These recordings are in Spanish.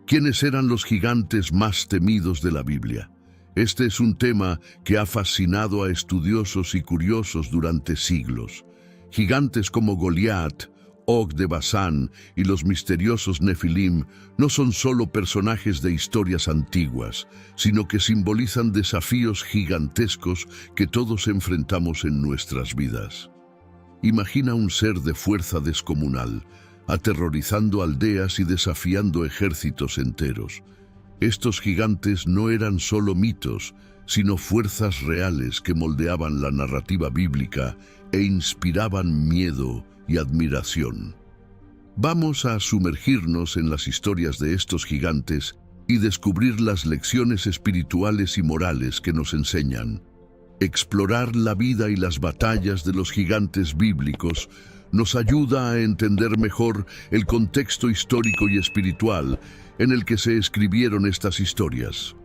¿Quiénes eran los gigantes más temidos de la Biblia? Este es un tema que ha fascinado a estudiosos y curiosos durante siglos. Gigantes como Goliat, Og de Basán y los misteriosos Nefilim no son solo personajes de historias antiguas, sino que simbolizan desafíos gigantescos que todos enfrentamos en nuestras vidas. Imagina un ser de fuerza descomunal, aterrorizando aldeas y desafiando ejércitos enteros. Estos gigantes no eran solo mitos, sino fuerzas reales que moldeaban la narrativa bíblica e inspiraban miedo y admiración. Vamos a sumergirnos en las historias de estos gigantes y descubrir las lecciones espirituales y morales que nos enseñan. Explorar la vida y las batallas de los gigantes bíblicos nos ayuda a entender mejor el contexto histórico y espiritual en el que se escribieron estas historias.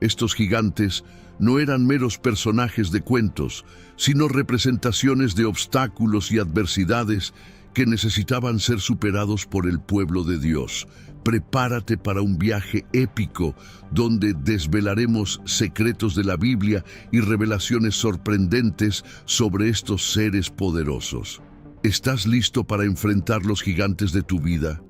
Estos gigantes no eran meros personajes de cuentos, sino representaciones de obstáculos y adversidades que necesitaban ser superados por el pueblo de Dios. Prepárate para un viaje épico donde desvelaremos secretos de la Biblia y revelaciones sorprendentes sobre estos seres poderosos. ¿Estás listo para enfrentar los gigantes de tu vida?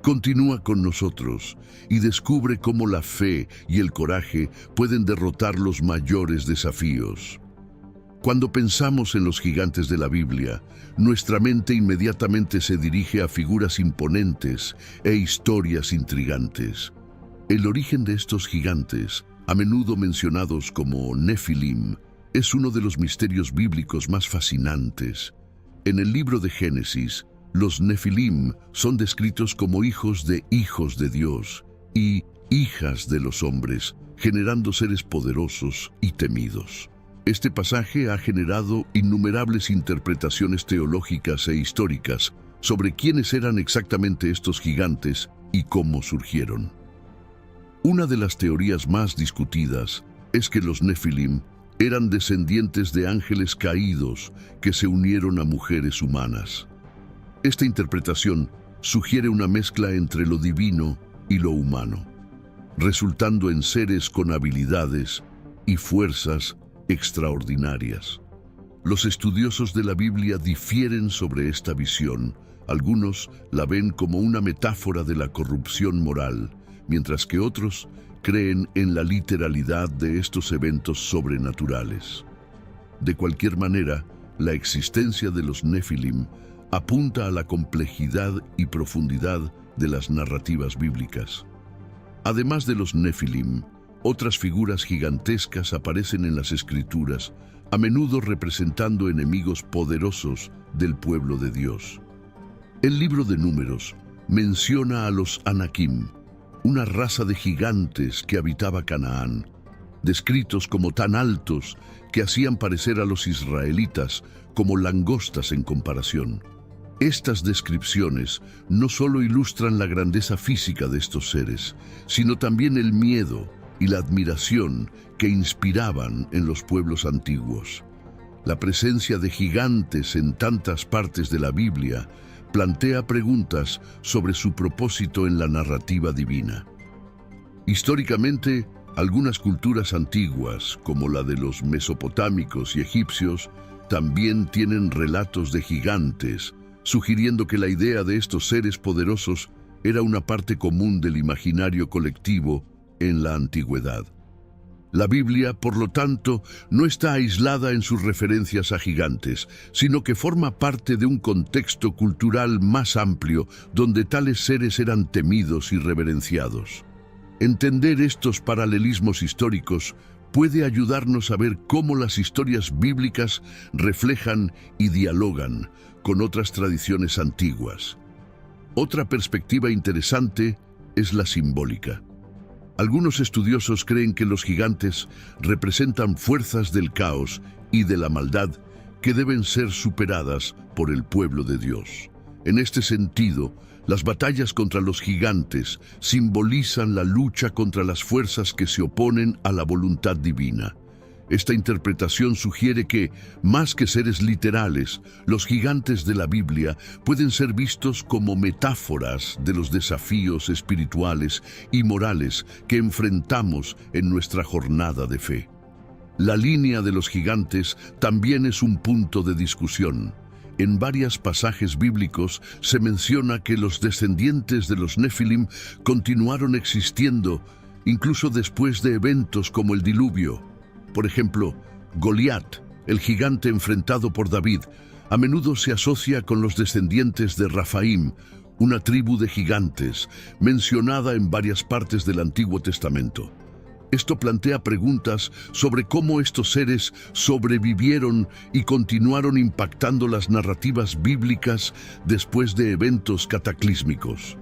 Continúa con nosotros y descubre cómo la fe y el coraje pueden derrotar los mayores desafíos. Cuando pensamos en los gigantes de la Biblia, nuestra mente inmediatamente se dirige a figuras imponentes e historias intrigantes. El origen de estos gigantes, a menudo mencionados como Nefilim, es uno de los misterios bíblicos más fascinantes. En el libro de Génesis, los Nefilim son descritos como hijos de Dios y hijas de los hombres, generando seres poderosos y temidos. Este pasaje ha generado innumerables interpretaciones teológicas e históricas sobre quiénes eran exactamente estos gigantes y cómo surgieron. Una de las teorías más discutidas es que los Nefilim eran descendientes de ángeles caídos que se unieron a mujeres humanas. Esta interpretación sugiere una mezcla entre lo divino y lo humano, resultando en seres con habilidades y fuerzas extraordinarias. Los estudiosos de la Biblia difieren sobre esta visión. Algunos la ven como una metáfora de la corrupción moral, mientras que otros creen en la literalidad de estos eventos sobrenaturales. De cualquier manera, la existencia de los Nefilim apunta a la complejidad y profundidad de las narrativas bíblicas. Además de los Nefilim, otras figuras gigantescas aparecen en las Escrituras, a menudo representando enemigos poderosos del pueblo de Dios. El libro de Números menciona a los Anakim, una raza de gigantes que habitaba Canaán, descritos como tan altos que hacían parecer a los israelitas como langostas en comparación. Estas descripciones no solo ilustran la grandeza física de estos seres, sino también el miedo y la admiración que inspiraban en los pueblos antiguos. La presencia de gigantes en tantas partes de la Biblia plantea preguntas sobre su propósito en la narrativa divina. Históricamente, algunas culturas antiguas, como la de los mesopotámicos y egipcios, también tienen relatos de gigantes, sugiriendo que la idea de estos seres poderosos era una parte común del imaginario colectivo en la antigüedad. La Biblia, por lo tanto, no está aislada en sus referencias a gigantes, sino que forma parte de un contexto cultural más amplio donde tales seres eran temidos y reverenciados. Entender estos paralelismos históricos puede ayudarnos a ver cómo las historias bíblicas reflejan y dialogan con otras tradiciones antiguas. Otra perspectiva interesante es la simbólica. Algunos estudiosos creen que los gigantes representan fuerzas del caos y de la maldad que deben ser superadas por el pueblo de Dios. En este sentido, las batallas contra los gigantes simbolizan la lucha contra las fuerzas que se oponen a la voluntad divina. Esta interpretación sugiere que, más que seres literales, los gigantes de la Biblia pueden ser vistos como metáforas de los desafíos espirituales y morales que enfrentamos en nuestra jornada de fe. La línea de los gigantes también es un punto de discusión. En varios pasajes bíblicos se menciona que los descendientes de los Nefilim continuaron existiendo incluso después de eventos como el diluvio. Por ejemplo, Goliat, el gigante enfrentado por David, a menudo se asocia con los descendientes de Rafaim, una tribu de gigantes mencionada en varias partes del Antiguo Testamento. Esto plantea preguntas sobre cómo estos seres sobrevivieron y continuaron impactando las narrativas bíblicas después de eventos cataclísmicos.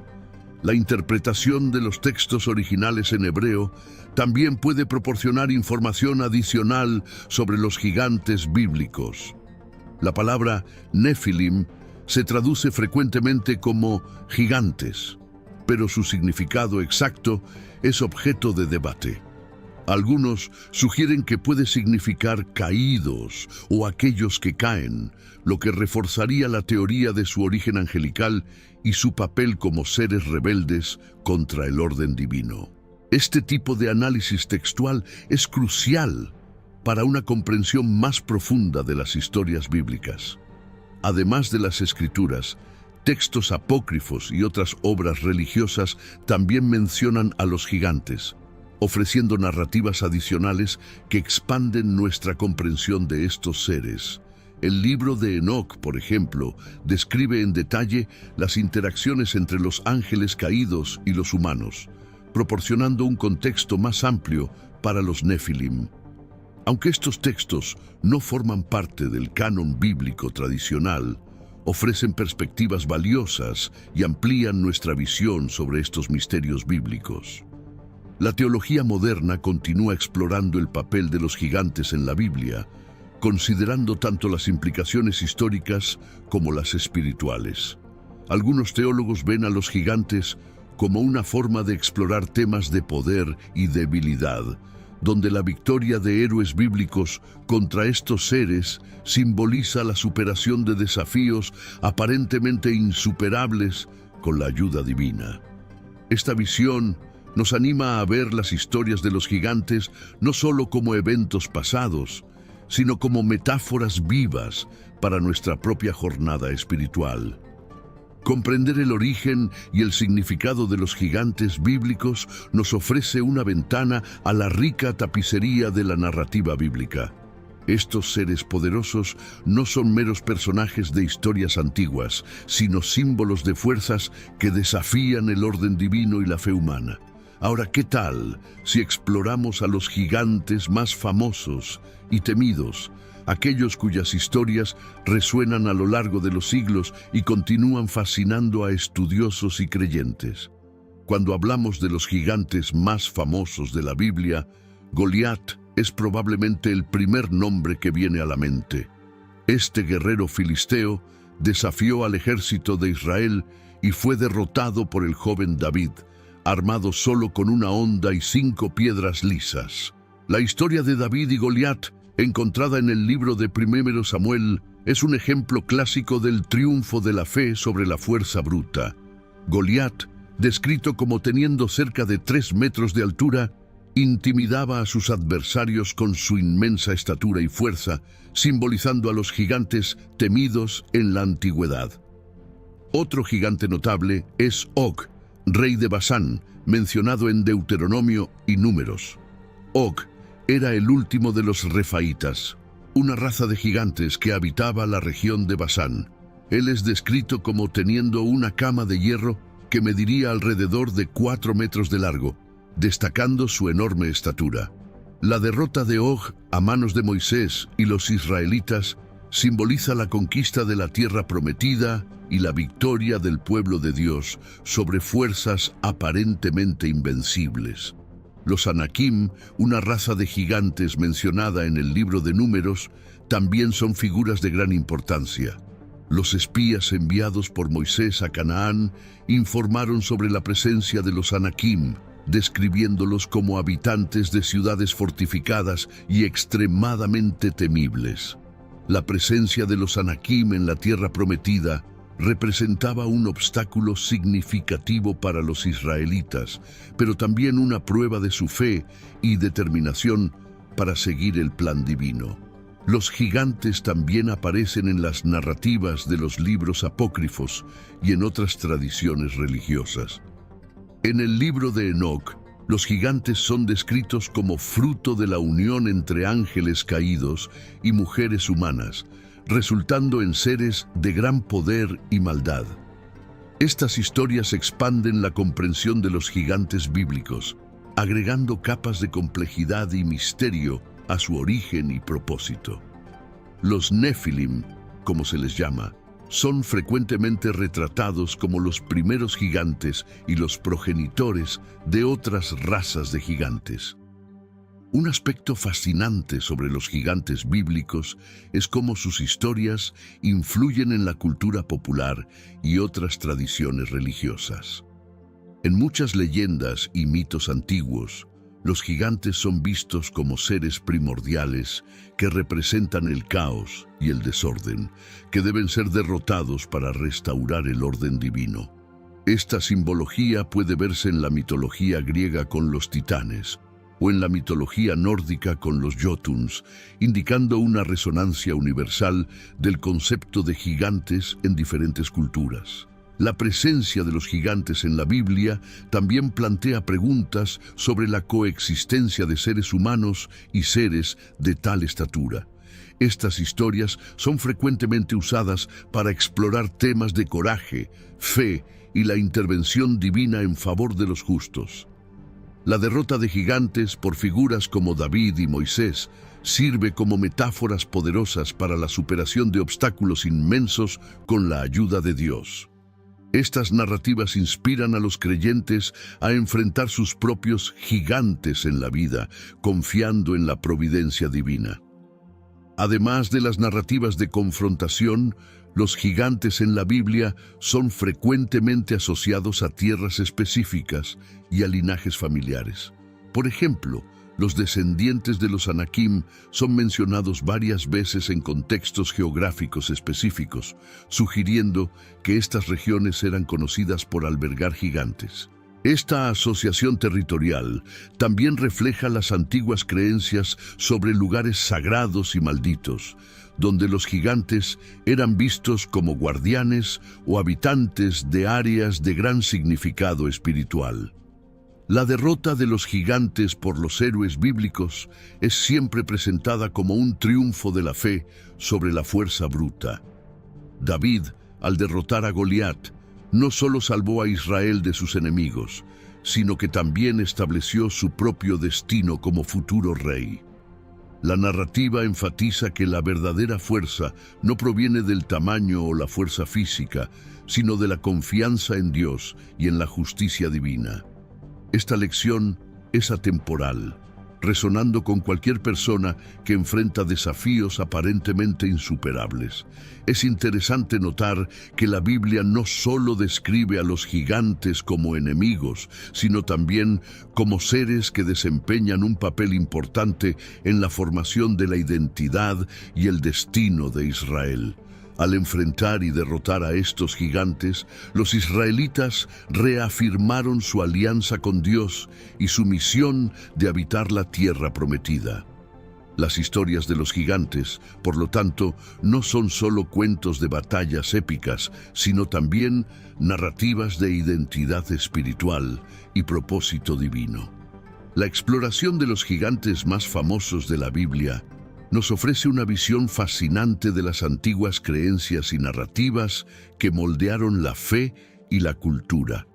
La interpretación de los textos originales en hebreo también puede proporcionar información adicional sobre los gigantes bíblicos. La palabra Nefilim se traduce frecuentemente como gigantes, pero su significado exacto es objeto de debate. Algunos sugieren que puede significar caídos o aquellos que caen, lo que reforzaría la teoría de su origen angelical y su papel como seres rebeldes contra el orden divino. Este tipo de análisis textual es crucial para una comprensión más profunda de las historias bíblicas. Además de las Escrituras, textos apócrifos y otras obras religiosas también mencionan a los gigantes, ofreciendo narrativas adicionales que expanden nuestra comprensión de estos seres. El libro de Enoc, por ejemplo, describe en detalle las interacciones entre los ángeles caídos y los humanos, proporcionando un contexto más amplio para los Nefilim. Aunque estos textos no forman parte del canon bíblico tradicional, ofrecen perspectivas valiosas y amplían nuestra visión sobre estos misterios bíblicos. La teología moderna continúa explorando el papel de los gigantes en la Biblia, considerando tanto las implicaciones históricas como las espirituales. Algunos teólogos ven a los gigantes como una forma de explorar temas de poder y debilidad, donde la victoria de héroes bíblicos contra estos seres simboliza la superación de desafíos aparentemente insuperables con la ayuda divina. Esta visión nos anima a ver las historias de los gigantes no solo como eventos pasados, sino como metáforas vivas para nuestra propia jornada espiritual. Comprender el origen y el significado de los gigantes bíblicos nos ofrece una ventana a la rica tapicería de la narrativa bíblica. Estos seres poderosos no son meros personajes de historias antiguas, sino símbolos de fuerzas que desafían el orden divino y la fe humana. Ahora, ¿qué tal si exploramos a los gigantes más famosos y temidos, aquellos cuyas historias resuenan a lo largo de los siglos y continúan fascinando a estudiosos y creyentes? Cuando hablamos de los gigantes más famosos de la Biblia, Goliat es probablemente el primer nombre que viene a la mente. Este guerrero filisteo desafió al ejército de Israel y fue derrotado por el joven David, armado solo con una honda y 5 piedras lisas. La historia de David y Goliat, encontrada en el libro de 1 Samuel, es un ejemplo clásico del triunfo de la fe sobre la fuerza bruta. Goliat, descrito como teniendo cerca de 3 metros de altura, intimidaba a sus adversarios con su inmensa estatura y fuerza, simbolizando a los gigantes temidos en la antigüedad. Otro gigante notable es Og, rey de Basán, mencionado en Deuteronomio y Números. Og era el último de los refaítas, una raza de gigantes que habitaba la región de Basán. Él es descrito como teniendo una cama de hierro que mediría alrededor de 4 metros de largo, destacando su enorme estatura. La derrota de Og a manos de Moisés y los israelitas simboliza la conquista de la tierra prometida y la victoria del pueblo de Dios sobre fuerzas aparentemente invencibles. Los Anakim, una raza de gigantes mencionada en el libro de Números, también son figuras de gran importancia. Los espías enviados por Moisés a Canaán informaron sobre la presencia de los Anakim, describiéndolos como habitantes de ciudades fortificadas y extremadamente temibles. La presencia de los Anakim en la tierra prometida representaba un obstáculo significativo para los israelitas, pero también una prueba de su fe y determinación para seguir el plan divino. Los gigantes también aparecen en las narrativas de los libros apócrifos y en otras tradiciones religiosas. En el libro de Enoc, los gigantes son descritos como fruto de la unión entre ángeles caídos y mujeres humanas, resultando en seres de gran poder y maldad. Estas historias expanden la comprensión de los gigantes bíblicos, agregando capas de complejidad y misterio a su origen y propósito. Los Nefilim, como se les llama, son frecuentemente retratados como los primeros gigantes y los progenitores de otras razas de gigantes. Un aspecto fascinante sobre los gigantes bíblicos es cómo sus historias influyen en la cultura popular y otras tradiciones religiosas. En muchas leyendas y mitos antiguos, los gigantes son vistos como seres primordiales que representan el caos y el desorden, que deben ser derrotados para restaurar el orden divino. Esta simbología puede verse en la mitología griega con los titanes, o en la mitología nórdica con los Jotuns, indicando una resonancia universal del concepto de gigantes en diferentes culturas. La presencia de los gigantes en la Biblia también plantea preguntas sobre la coexistencia de seres humanos y seres de tal estatura. Estas historias son frecuentemente usadas para explorar temas de coraje, fe y la intervención divina en favor de los justos. La derrota de gigantes por figuras como David y Moisés sirve como metáforas poderosas para la superación de obstáculos inmensos con la ayuda de Dios. Estas narrativas inspiran a los creyentes a enfrentar sus propios gigantes en la vida, confiando en la providencia divina. Además de las narrativas de confrontación, los gigantes en la Biblia son frecuentemente asociados a tierras específicas y a linajes familiares. Por ejemplo, los descendientes de los Anakim son mencionados varias veces en contextos geográficos específicos, sugiriendo que estas regiones eran conocidas por albergar gigantes. Esta asociación territorial también refleja las antiguas creencias sobre lugares sagrados y malditos, donde los gigantes eran vistos como guardianes o habitantes de áreas de gran significado espiritual. La derrota de los gigantes por los héroes bíblicos es siempre presentada como un triunfo de la fe sobre la fuerza bruta. David, al derrotar a Goliat, no solo salvó a Israel de sus enemigos, sino que también estableció su propio destino como futuro rey. La narrativa enfatiza que la verdadera fuerza no proviene del tamaño o la fuerza física, sino de la confianza en Dios y en la justicia divina. Esta lección es atemporal, resonando con cualquier persona que enfrenta desafíos aparentemente insuperables. Es interesante notar que la Biblia no solo describe a los gigantes como enemigos, sino también como seres que desempeñan un papel importante en la formación de la identidad y el destino de Israel. Al enfrentar y derrotar a estos gigantes, los israelitas reafirmaron su alianza con Dios y su misión de habitar la tierra prometida. Las historias de los gigantes, por lo tanto, no son solo cuentos de batallas épicas, sino también narrativas de identidad espiritual y propósito divino. La exploración de los gigantes más famosos de la Biblia nos ofrece una visión fascinante de las antiguas creencias y narrativas que moldearon la fe y la cultura.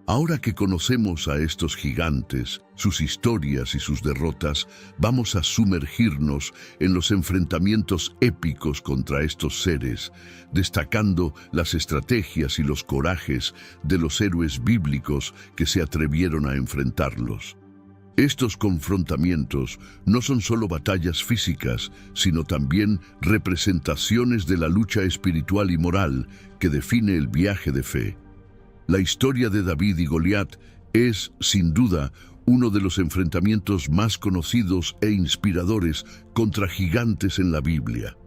Ahora que conocemos a estos gigantes, sus historias y sus derrotas, vamos a sumergirnos en los enfrentamientos épicos contra estos seres, destacando las estrategias y los corajes de los héroes bíblicos que se atrevieron a enfrentarlos. Estos confrontamientos no son solo batallas físicas, sino también representaciones de la lucha espiritual y moral que define el viaje de fe. La historia de David y Goliat Es, sin duda, uno de los enfrentamientos más conocidos e inspiradores contra gigantes en la Biblia.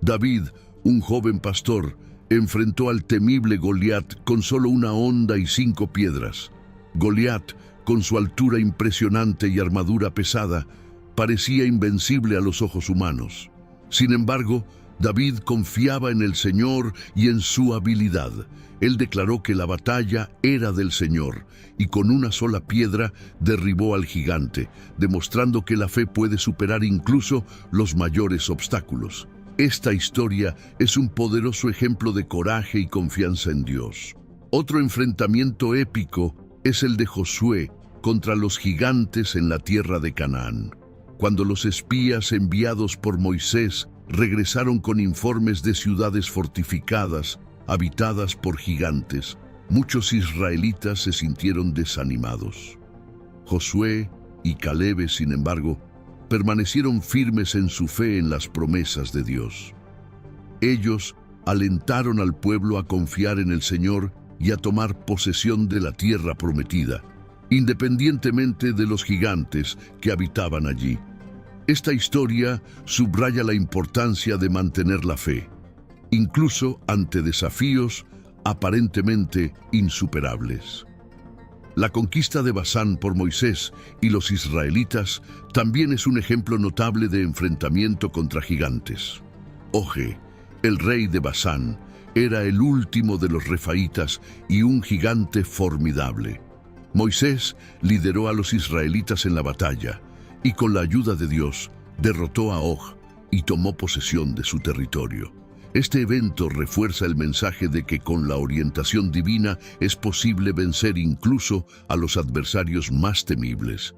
David, un joven pastor, enfrentó al temible Goliat con solo una honda y 5 piedras. Goliat, con su altura impresionante y armadura pesada, parecía invencible a los ojos humanos. Sin embargo, David confiaba en el Señor y en su habilidad. Él declaró que la batalla era del Señor y con una sola piedra derribó al gigante, demostrando que la fe puede superar incluso los mayores obstáculos. Esta historia es un poderoso ejemplo de coraje y confianza en Dios. Otro enfrentamiento épico es el de Josué contra los gigantes en la tierra de Canaán. Cuando los espías enviados por Moisés regresaron con informes de ciudades fortificadas, habitadas por gigantes, muchos israelitas se sintieron desanimados. Josué y Caleb, sin embargo, permanecieron firmes en su fe en las promesas de Dios. Ellos alentaron al pueblo a confiar en el Señor y a tomar posesión de la tierra prometida, independientemente de los gigantes que habitaban allí. Esta historia subraya la importancia de mantener la fe, incluso ante desafíos aparentemente insuperables. La conquista de Basán por Moisés y los israelitas también es un ejemplo notable de enfrentamiento contra gigantes. Og, el rey de Basán, era el último de los refaítas y un gigante formidable. Moisés lideró a los israelitas en la batalla y con la ayuda de Dios derrotó a Og y tomó posesión de su territorio. Este evento refuerza el mensaje de que con la orientación divina es posible vencer incluso a los adversarios más temibles.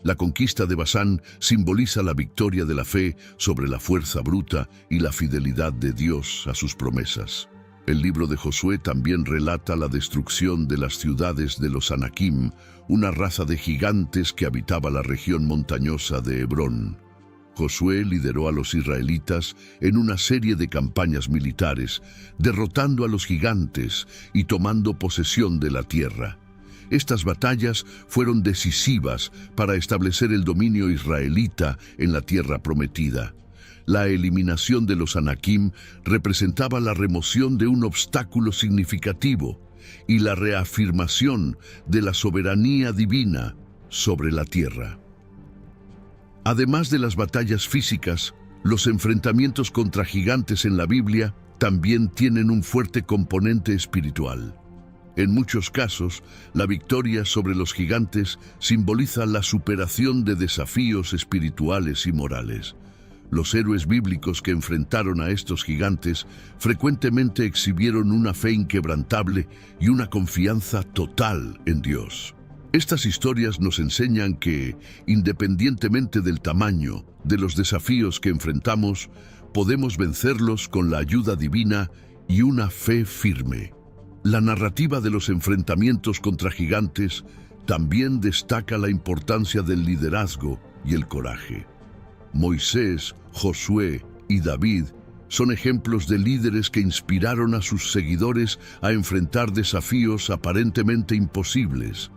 La conquista de Basán simboliza la victoria de la fe sobre la fuerza bruta y la fidelidad de Dios a sus promesas. El libro de Josué también relata la destrucción de las ciudades de los Anakim, una raza de gigantes que habitaba la región montañosa de Hebrón. Josué lideró a los israelitas en una serie de campañas militares, derrotando a los gigantes y tomando posesión de la tierra. Estas batallas fueron decisivas para establecer el dominio israelita en la tierra prometida. La eliminación de los Anakim representaba la remoción de un obstáculo significativo y la reafirmación de la soberanía divina sobre la tierra. Además de las batallas físicas, los enfrentamientos contra gigantes en la Biblia también tienen un fuerte componente espiritual. En muchos casos, la victoria sobre los gigantes simboliza la superación de desafíos espirituales y morales. Los héroes bíblicos que enfrentaron a estos gigantes frecuentemente exhibieron una fe inquebrantable y una confianza total en Dios. Estas historias nos enseñan que, independientemente del tamaño de los desafíos que enfrentamos, podemos vencerlos con la ayuda divina y una fe firme. La narrativa de los enfrentamientos contra gigantes también destaca la importancia del liderazgo y el coraje. Moisés, Josué y David son ejemplos de líderes que inspiraron a sus seguidores a enfrentar desafíos aparentemente imposibles.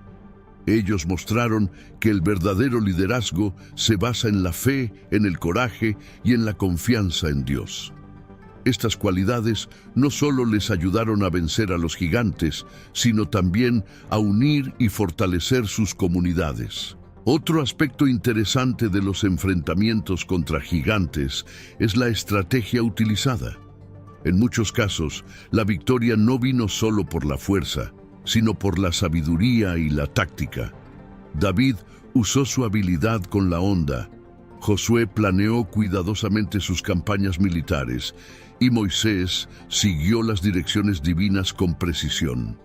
Ellos mostraron que el verdadero liderazgo se basa en la fe, en el coraje y en la confianza en Dios. Estas cualidades no solo les ayudaron a vencer a los gigantes, sino también a unir y fortalecer sus comunidades. Otro aspecto interesante de los enfrentamientos contra gigantes es la estrategia utilizada. En muchos casos, la victoria no vino solo por la fuerza, sino por la sabiduría y la táctica. David usó su habilidad con la honda, Josué planeó cuidadosamente sus campañas militares y Moisés siguió las direcciones divinas con precisión.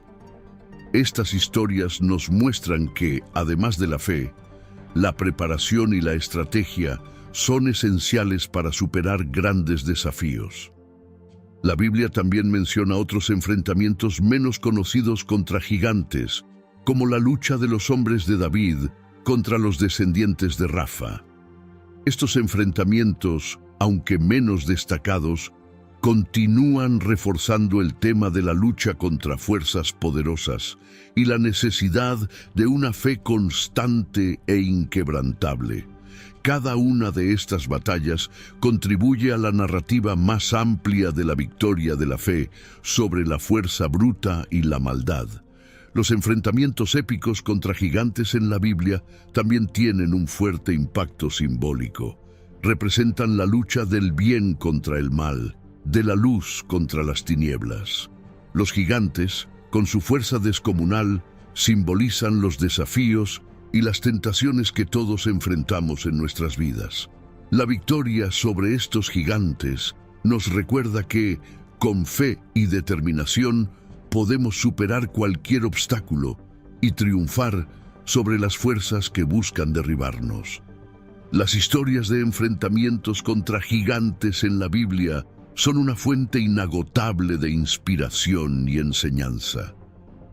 Estas historias nos muestran que, además de la fe, la preparación y la estrategia son esenciales para superar grandes desafíos. La Biblia también menciona otros enfrentamientos menos conocidos contra gigantes, como la lucha de los hombres de David contra los descendientes de Rafa. Estos enfrentamientos, aunque menos destacados, continúan reforzando el tema de la lucha contra fuerzas poderosas y la necesidad de una fe constante e inquebrantable. Cada una de estas batallas contribuye a la narrativa más amplia de la victoria de la fe sobre la fuerza bruta y la maldad. Los enfrentamientos épicos contra gigantes en la Biblia también tienen un fuerte impacto simbólico. Representan la lucha del bien contra el mal, de la luz contra las tinieblas. Los gigantes, con su fuerza descomunal, simbolizan los desafíos y las tentaciones que todos enfrentamos en nuestras vidas. La victoria sobre estos gigantes nos recuerda que, con fe y determinación, podemos superar cualquier obstáculo y triunfar sobre las fuerzas que buscan derribarnos. Las historias de enfrentamientos contra gigantes en la Biblia son una fuente inagotable de inspiración y enseñanza.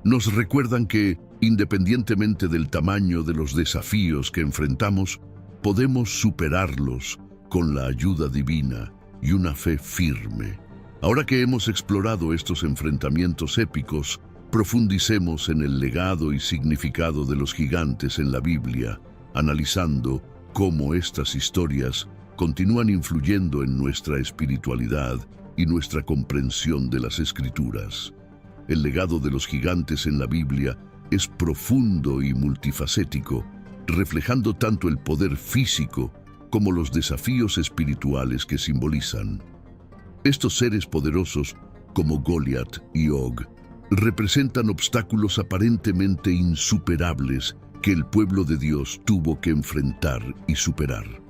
Nos recuerdan que, independientemente del tamaño de los desafíos que enfrentamos, podemos superarlos con la ayuda divina y una fe firme. Ahora que hemos explorado estos enfrentamientos épicos, profundicemos en el legado y significado de los gigantes en la Biblia, analizando cómo estas historias continúan influyendo en nuestra espiritualidad y nuestra comprensión de las Escrituras. El legado de los gigantes en la Biblia es profundo y multifacético, reflejando tanto el poder físico como los desafíos espirituales que simbolizan. Estos seres poderosos, como Goliat y Og, representan obstáculos aparentemente insuperables que el pueblo de Dios tuvo que enfrentar y superar.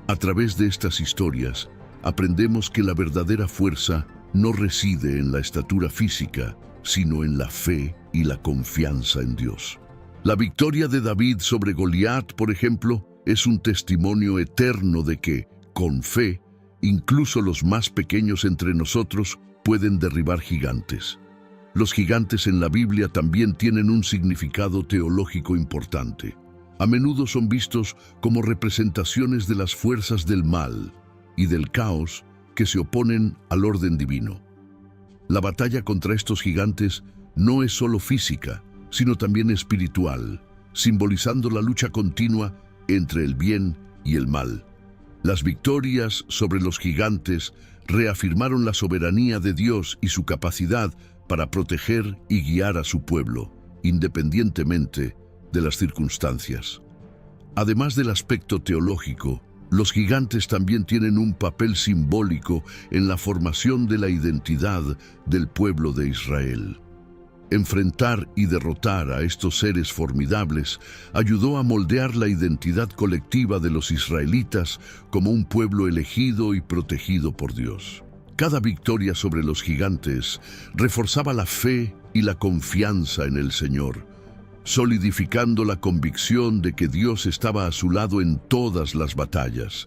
A través de estas historias, aprendemos que la verdadera fuerza no reside en la estatura física, sino en la fe y la confianza en Dios. La victoria de David sobre Goliat, por ejemplo, es un testimonio eterno de que, con fe, incluso los más pequeños entre nosotros pueden derribar gigantes. Los gigantes en la Biblia también tienen un significado teológico importante. A menudo son vistos como representaciones de las fuerzas del mal y del caos que se oponen al orden divino. La batalla contra estos gigantes no es solo física, sino también espiritual, simbolizando la lucha continua entre el bien y el mal. Las victorias sobre los gigantes reafirmaron la soberanía de Dios y su capacidad para proteger y guiar a su pueblo, independientemente de las circunstancias. Además del aspecto teológico, los gigantes también tienen un papel simbólico en la formación de la identidad del pueblo de Israel. Enfrentar y derrotar a estos seres formidables ayudó a moldear la identidad colectiva de los israelitas como un pueblo elegido y protegido por Dios. Cada victoria sobre los gigantes reforzaba la fe y la confianza en el Señor, solidificando la convicción de que Dios estaba a su lado en todas las batallas.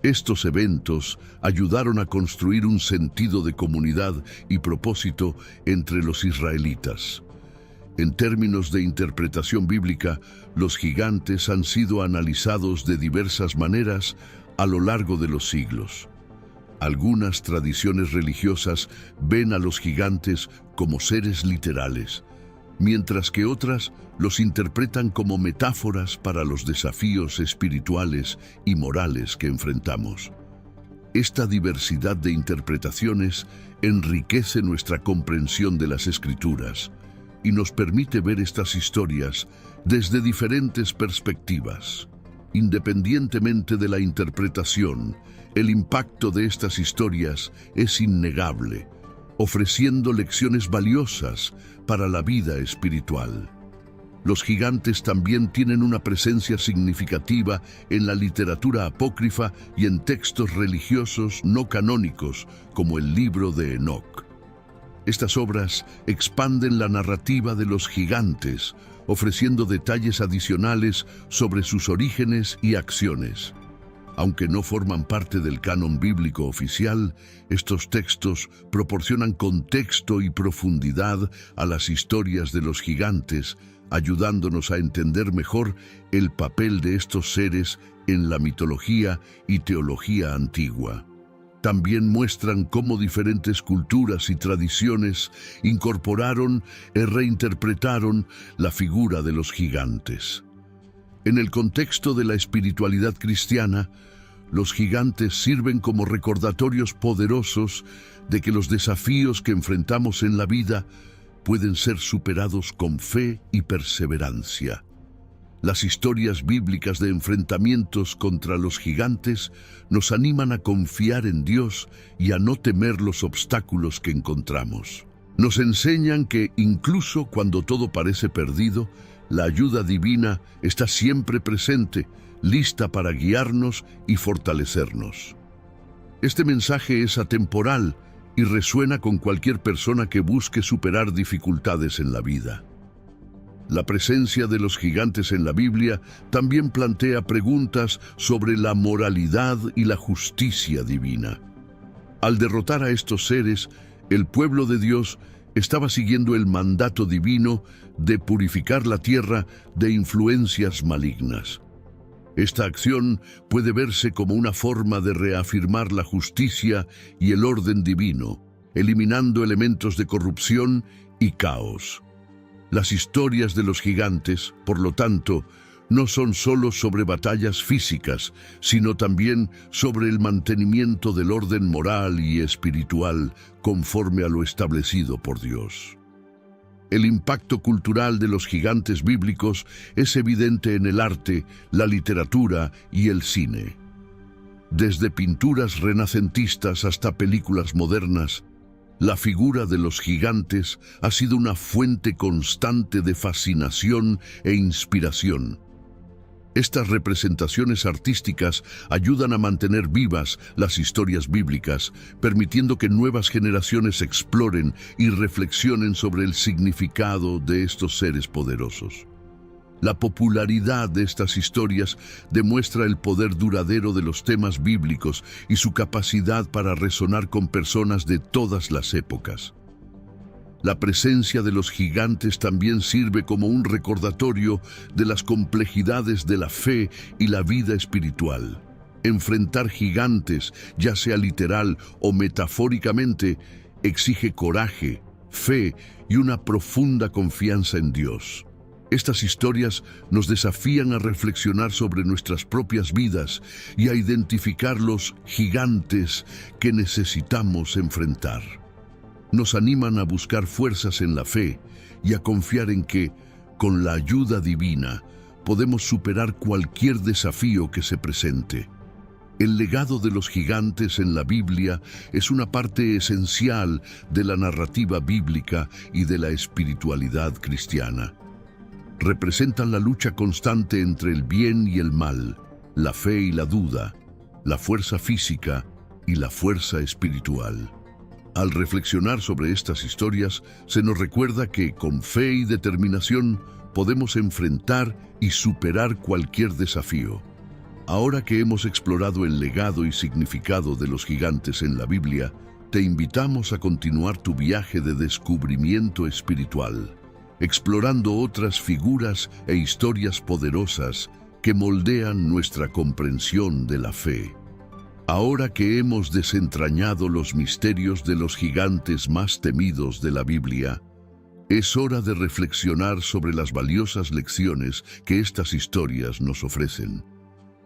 Estos eventos ayudaron a construir un sentido de comunidad y propósito entre los israelitas. En términos de interpretación bíblica, los gigantes han sido analizados de diversas maneras a lo largo de los siglos. Algunas tradiciones religiosas ven a los gigantes como seres literales, mientras que otras los interpretan como metáforas para los desafíos espirituales y morales que enfrentamos. Esta diversidad de interpretaciones enriquece nuestra comprensión de las Escrituras y nos permite ver estas historias desde diferentes perspectivas. Independientemente de la interpretación, el impacto de estas historias es innegable, ofreciendo lecciones valiosas para la vida espiritual. Los gigantes también tienen una presencia significativa en la literatura apócrifa y en textos religiosos no canónicos, como el libro de Enoc. Estas obras expanden la narrativa de los gigantes, ofreciendo detalles adicionales sobre sus orígenes y acciones. Aunque no forman parte del canon bíblico oficial, estos textos proporcionan contexto y profundidad a las historias de los gigantes, ayudándonos a entender mejor el papel de estos seres en la mitología y teología antigua. también muestran cómo diferentes culturas y tradiciones incorporaron y reinterpretaron la figura de los gigantes. En el contexto de la espiritualidad cristiana, los gigantes sirven como recordatorios poderosos de que los desafíos que enfrentamos en la vida pueden ser superados con fe y perseverancia. Las historias bíblicas de enfrentamientos contra los gigantes nos animan a confiar en Dios y a no temer los obstáculos que encontramos. Nos enseñan que incluso cuando todo parece perdido, la ayuda divina está siempre presente, lista para guiarnos y fortalecernos. Este mensaje es atemporal y resuena con cualquier persona que busque superar dificultades en la vida. La presencia de los gigantes en la Biblia también plantea preguntas sobre la moralidad y la justicia divina. Al derrotar a estos seres, el pueblo de Dios estaba siguiendo el mandato divino de purificar la tierra de influencias malignas. Esta acción puede verse como una forma de reafirmar la justicia y el orden divino, eliminando elementos de corrupción y caos. Las historias de los gigantes, por lo tanto, no son solo sobre batallas físicas, sino también sobre el mantenimiento del orden moral y espiritual conforme a lo establecido por Dios. El impacto cultural de los gigantes bíblicos es evidente en el arte, la literatura y el cine. Desde pinturas renacentistas hasta películas modernas, la figura de los gigantes ha sido una fuente constante de fascinación e inspiración. Estas representaciones artísticas ayudan a mantener vivas las historias bíblicas, permitiendo que nuevas generaciones exploren y reflexionen sobre el significado de estos seres poderosos. La popularidad de estas historias demuestra el poder duradero de los temas bíblicos y su capacidad para resonar con personas de todas las épocas. La presencia de los gigantes también sirve como un recordatorio de las complejidades de la fe y la vida espiritual. Enfrentar gigantes, ya sea literal o metafóricamente, exige coraje, fe y una profunda confianza en Dios. Estas historias nos desafían a reflexionar sobre nuestras propias vidas y a identificar los gigantes que necesitamos enfrentar. Nos animan a buscar fuerzas en la fe y a confiar en que, con la ayuda divina, podemos superar cualquier desafío que se presente. El legado de los gigantes en la Biblia es una parte esencial de la narrativa bíblica y de la espiritualidad cristiana. Representan la lucha constante entre el bien y el mal, la fe y la duda, la fuerza física y la fuerza espiritual. Al reflexionar sobre estas historias, se nos recuerda que con fe y determinación podemos enfrentar y superar cualquier desafío. Ahora que hemos explorado el legado y significado de los gigantes en la Biblia, te invitamos a continuar tu viaje de descubrimiento espiritual, explorando otras figuras e historias poderosas que moldean nuestra comprensión de la fe. Ahora que hemos desentrañado los misterios de los gigantes más temidos de la Biblia, es hora de reflexionar sobre las valiosas lecciones que estas historias nos ofrecen.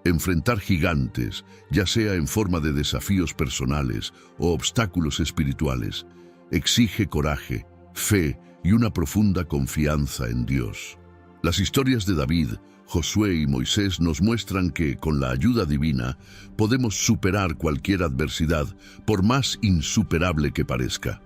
Enfrentar gigantes, ya sea en forma de desafíos personales o obstáculos espirituales, exige coraje, fe y una profunda confianza en Dios. Las historias de David, Josué y Moisés nos muestran que, con la ayuda divina, podemos superar cualquier adversidad, por más insuperable que parezca.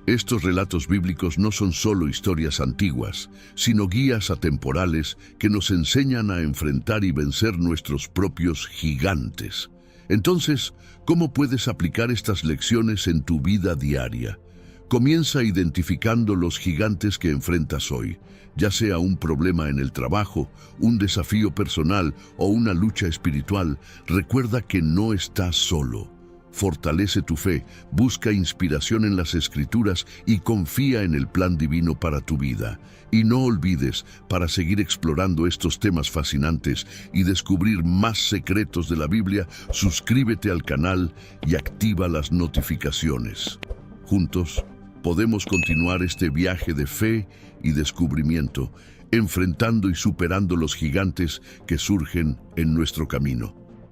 Estos relatos bíblicos no son solo historias antiguas, sino guías atemporales que nos enseñan a enfrentar y vencer nuestros propios gigantes. Entonces, ¿cómo puedes aplicar estas lecciones en tu vida diaria? Comienza identificando los gigantes que enfrentas hoy, ya sea un problema en el trabajo, un desafío personal o una lucha espiritual. Recuerda que no estás solo. Fortalece tu fe, busca inspiración en las Escrituras y confía en el plan divino para tu vida. Y no olvides, para seguir explorando estos temas fascinantes y descubrir más secretos de la Biblia, suscríbete al canal y activa las notificaciones. Juntos, podemos continuar este viaje de fe y descubrimiento, enfrentando y superando los gigantes que surgen en nuestro camino.